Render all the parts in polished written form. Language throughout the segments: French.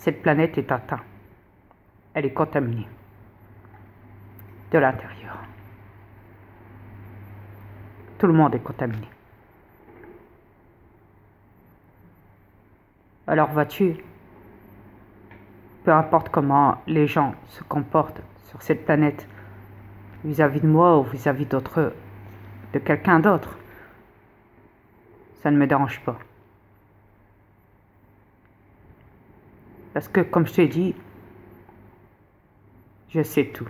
Cette planète est atteinte. Elle est contaminée. De l'intérieur. Tout le monde est contaminé. Alors vois-tu, peu importe comment les gens se comportent sur cette planète vis-à-vis de moi ou vis-à-vis de quelqu'un d'autre, ça ne me dérange pas. Parce que comme je t'ai dit, je sais tout.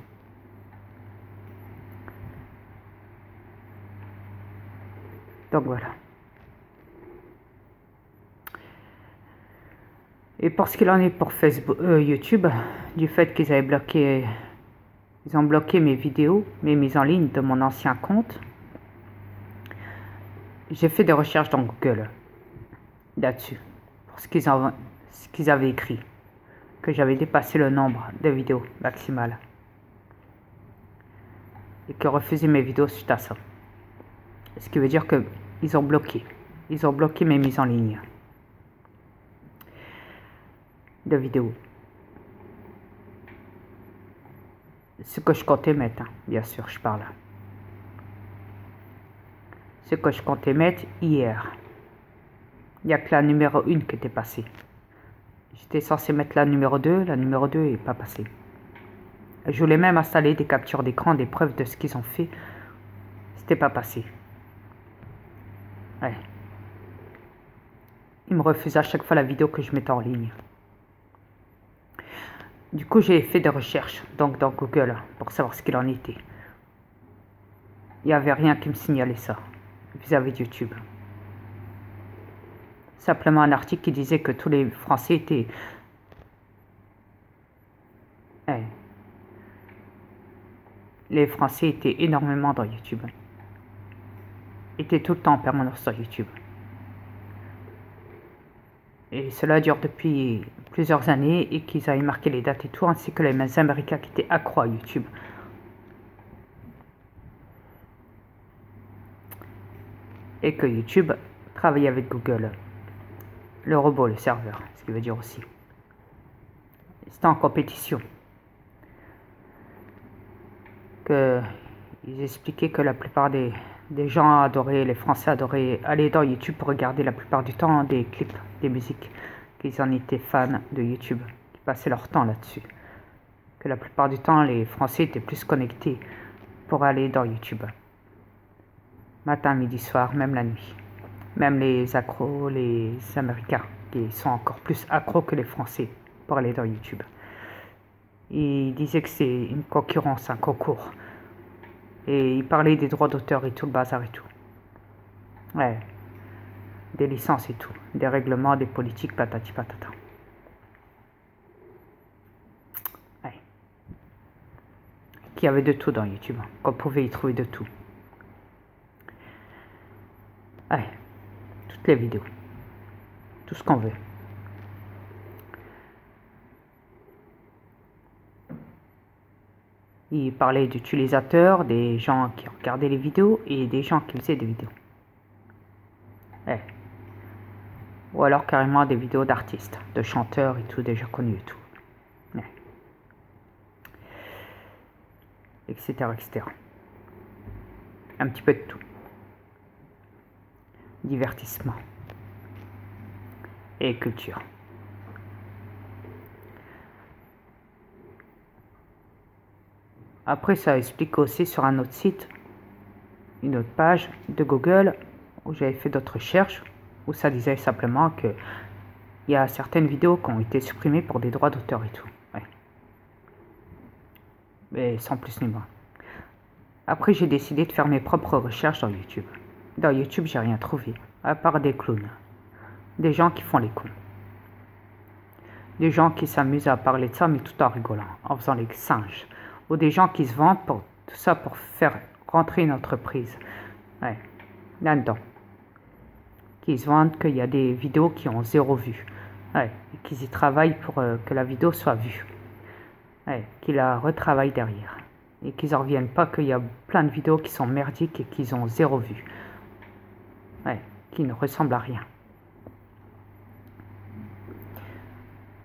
Donc voilà. Et pour ce qu'il en est pour Facebook, YouTube, du fait qu'ils avaient bloqué, ils ont bloqué mes vidéos, mes mises en ligne de mon ancien compte, j'ai fait des recherches dans Google là-dessus, pour ce qu'ils avaient écrit, que j'avais dépassé le nombre de vidéos maximales et que refusaient mes vidéos suite à ça. Ce qui veut dire qu'ils ont bloqué mes mises en ligne de vidéos. Ce que je comptais mettre, hein, bien sûr, je parle. Ce que je comptais mettre hier. Il n'y a que la numéro 1 qui était passée. J'étais censé mettre la numéro 2 n'est pas passée. Je voulais même installer des captures d'écran, des preuves de ce qu'ils ont fait. C'était pas passé. Ouais. Ils me refusent à chaque fois la vidéo que je mettais en ligne. Du coup, j'ai fait des recherches donc dans Google pour savoir ce qu'il en était. Il n'y avait rien qui me signalait ça vis-à-vis de YouTube. Simplement un article qui disait que tous les Français étaient... Ouais. Les Français étaient énormément dans YouTube. Étaient tout le temps en permanence sur YouTube. Et cela dure depuis plusieurs années et qu'ils avaient marqué les dates et tout, ainsi que les Américains qui étaient accros à YouTube. Et que YouTube travaillait avec Google. Le robot, le serveur, ce qui veut dire aussi. C'était en compétition. Ils expliquaient que la plupart des gens adoraient, les Français adoraient aller dans YouTube pour regarder la plupart du temps des clips, des musiques, qu'ils en étaient fans de YouTube, qui passaient leur temps là-dessus. Que la plupart du temps, les Français étaient plus connectés pour aller dans YouTube. Matin, midi, soir, même la nuit. Même les accros, les Américains, qui sont encore plus accros que les Français pour aller dans YouTube. Ils disaient que c'est une concurrence, un concours. Et ils parlaient des droits d'auteur et tout, le bazar et tout. Ouais. Des licences et tout. Des règlements, des politiques, patati patata. Ouais. Qu'il y avait de tout dans YouTube. Qu'on pouvait y trouver de tout. Ouais. Toutes les vidéos. Tout ce qu'on veut. Il parlait d'utilisateurs, des gens qui regardaient les vidéos et des gens qui faisaient des vidéos. Ouais. Ou alors carrément des vidéos d'artistes, de chanteurs et tout, déjà connus et tout. Ouais. Etc., etc. Un petit peu de tout. Divertissement. Et culture. Après, ça explique aussi sur un autre site, une autre page de Google, où j'avais fait d'autres recherches, où ça disait simplement que il y a certaines vidéos qui ont été supprimées pour des droits d'auteur et tout. Ouais. Mais sans plus ni moins. Après, j'ai décidé de faire mes propres recherches dans YouTube. Dans YouTube, j'ai rien trouvé, à part des clowns. Des gens qui font les cons. Des gens qui s'amusent à parler de ça, mais tout en rigolant, en faisant les singes. Ou des gens qui se vendent pour tout ça pour faire rentrer une entreprise. Ouais, là-dedans. Qui se vendent qu'il y a des vidéos qui ont 0 vue. Ouais, et qu'ils y travaillent pour que la vidéo soit vue. Ouais, qu'ils la retravaillent derrière. Et qu'ils n'en reviennent pas qu'il y a plein de vidéos qui sont merdiques et qu'ils ont 0 vue. Ouais, qui ne ressemblent à rien.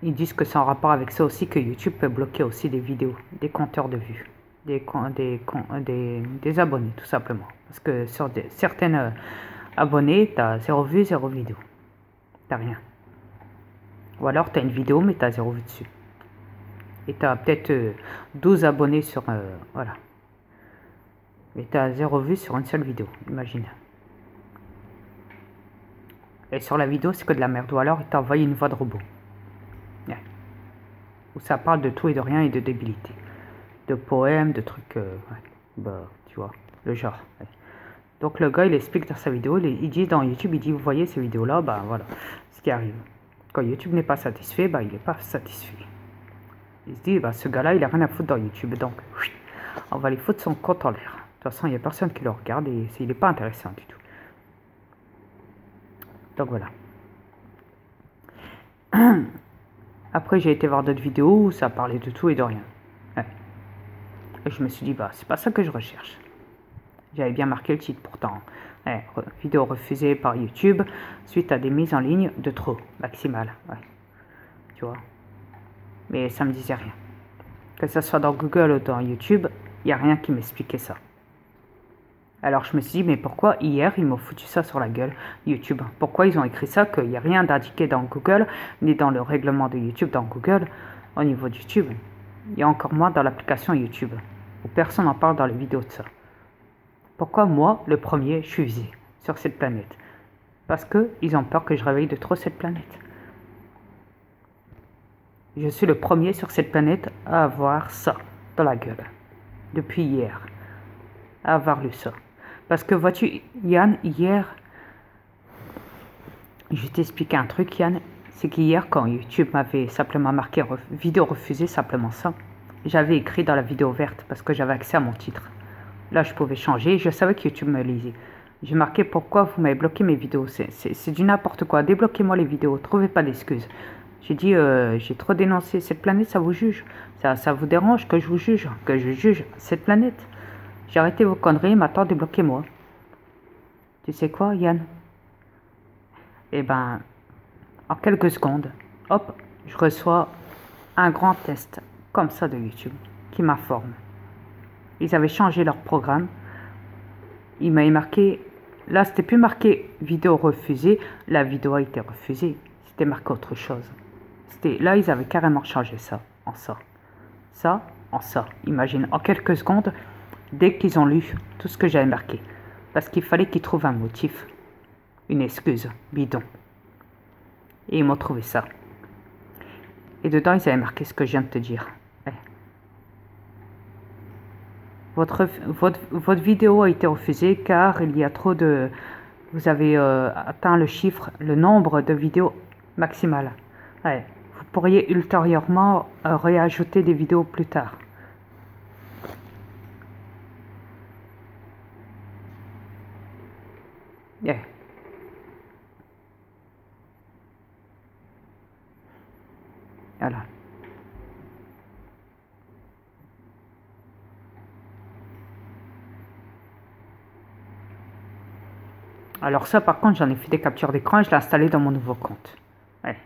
ils disent que c'est en rapport avec ça aussi que YouTube peut bloquer aussi des vidéos, des compteurs de vues, des abonnés tout simplement. Parce que sur certaines abonnés, tu as 0 vue, 0 vidéo. T'as rien. Ou alors tu as une vidéo mais tu as 0 vue dessus. Et tu as peut-être 12 abonnés sur... voilà. Et tu as 0 vue sur une seule vidéo, imagine. Et sur la vidéo, c'est que de la merde. Ou alors il t'a envoyé une voix de robot. Ouais. Où ça parle de tout et de rien et de débilité. De poèmes, de trucs... ouais. Bah, tu vois, le genre. Ouais. Donc le gars, il explique dans sa vidéo, il dit dans YouTube, il dit, vous voyez ces vidéos-là, bah voilà, ce qui arrive. Quand YouTube n'est pas satisfait, bah il n'est pas satisfait. Il se dit, bah ce gars-là, il a rien à foutre dans YouTube, donc on va lui foutre son compte en l'air. De toute façon, il n'y a personne qui le regarde et il n'est pas intéressant du tout. Donc voilà. Après, j'ai été voir d'autres vidéos où ça parlait de tout et de rien. Ouais. Et je me suis dit, bah c'est pas ça que je recherche. J'avais bien marqué le titre pourtant. Ouais, vidéo refusée par YouTube suite à des mises en ligne de trop maximales. Ouais. Tu vois. Mais ça me disait rien. Que ce soit dans Google ou dans YouTube, il n'y a rien qui m'expliquait ça. Alors je me suis dit, mais pourquoi hier ils m'ont foutu ça sur la gueule, YouTube? Pourquoi ils ont écrit ça, qu'il n'y a rien d'indiqué dans Google, ni dans le règlement de YouTube dans Google, au niveau de YouTube? Il y a encore moins dans l'application YouTube, où personne n'en parle dans les vidéos de ça. Pourquoi moi, le premier, je suis visé sur cette planète? Parce qu'ils ont peur que je réveille de trop cette planète. Je suis le premier sur cette planète à avoir ça dans la gueule. Depuis hier. À avoir lu ça. Parce que vois-tu, Yann, hier, je vais t'expliquer un truc, Yann. C'est qu'hier, quand YouTube m'avait simplement marqué vidéo refusée, simplement ça, j'avais écrit dans la vidéo verte parce que j'avais accès à mon titre. Là, je pouvais changer. Je savais que YouTube me lisait. J'ai marqué pourquoi vous m'avez bloqué mes vidéos. C'est du n'importe quoi. Débloquez-moi les vidéos. Trouvez pas d'excuses. J'ai dit, j'ai trop dénoncé cette planète, ça vous juge. Ça vous dérange que je vous juge, que je juge cette planète. J'ai arrêté vos conneries, maintenant débloquez-moi. Tu sais quoi, Yann? Eh ben, en quelques secondes, hop, je reçois un grand test comme ça de YouTube qui m'informe. Ils avaient changé leur programme. Il m'avait marqué, là c'était plus marqué vidéo refusée, la vidéo a été refusée. C'était marqué autre chose. Là ils avaient carrément changé ça en ça. Ça en ça. Imagine, en quelques secondes, dès qu'ils ont lu tout ce que j'avais marqué. Parce qu'il fallait qu'ils trouvent un motif. Une excuse, bidon. Et ils m'ont trouvé ça. Et dedans ils avaient marqué ce que je viens de te dire. Votre vidéo a été refusée car il y a trop de... Vous avez atteint le chiffre, le nombre de vidéos maximales. Ouais. Vous pourriez ultérieurement réajouter des vidéos plus tard. Yeah. Voilà. Alors ça, par contre, j'en ai fait des captures d'écran et je l'ai installé dans mon nouveau compte. Ouais.